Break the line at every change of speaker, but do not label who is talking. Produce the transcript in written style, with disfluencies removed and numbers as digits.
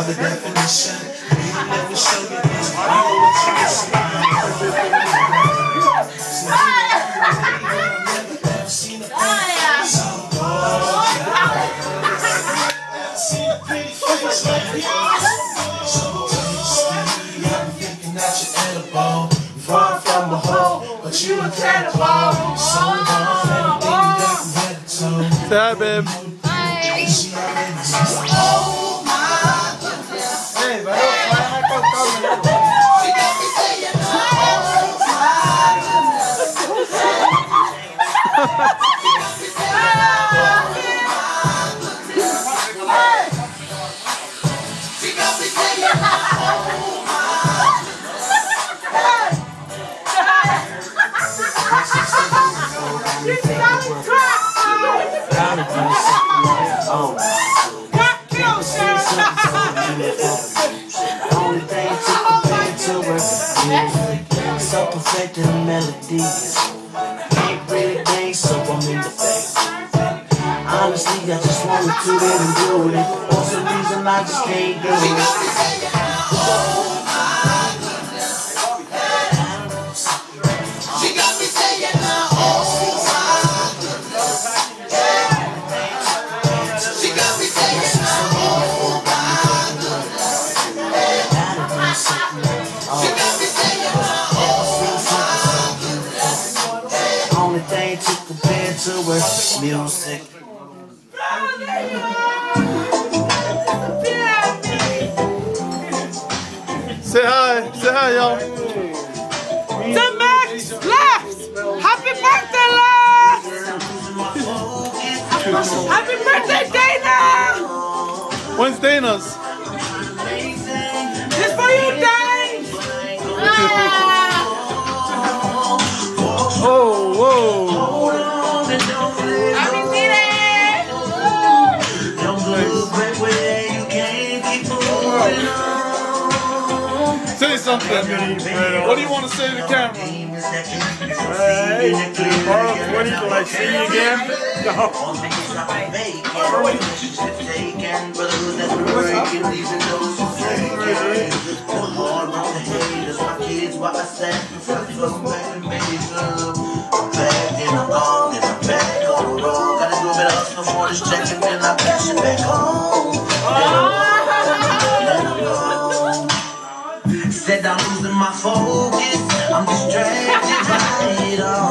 The definition, we never show you this. I know what you never seen a pretty face like yours. So tasty, I'm thinking that you're edible. Far from a hoe, but you incredible. So long, everything you got from head to toe.
Say hi, babe.
So perfect in the melody. Can't really dance, so I'm in the face. Honestly, I just wanted to let him do it. For some reason, I just can't do it. She got me saying now, oh my goodness. She got me saying now, oh my goodness. She got me saying now, oh my goodness. Only thing to compare to her music.
Say hi, y'all.
The Max left! Happy birthday, love! Happy birthday, Dana!
When's Dana's?
This for you, Dane!
Oh, whoa.
Happy birthday!
Say something. What do you want to say to the camera?
Hey, tomorrow 20, will I see you again? No.
Said I'm losing my focus, I'm distracted by it all.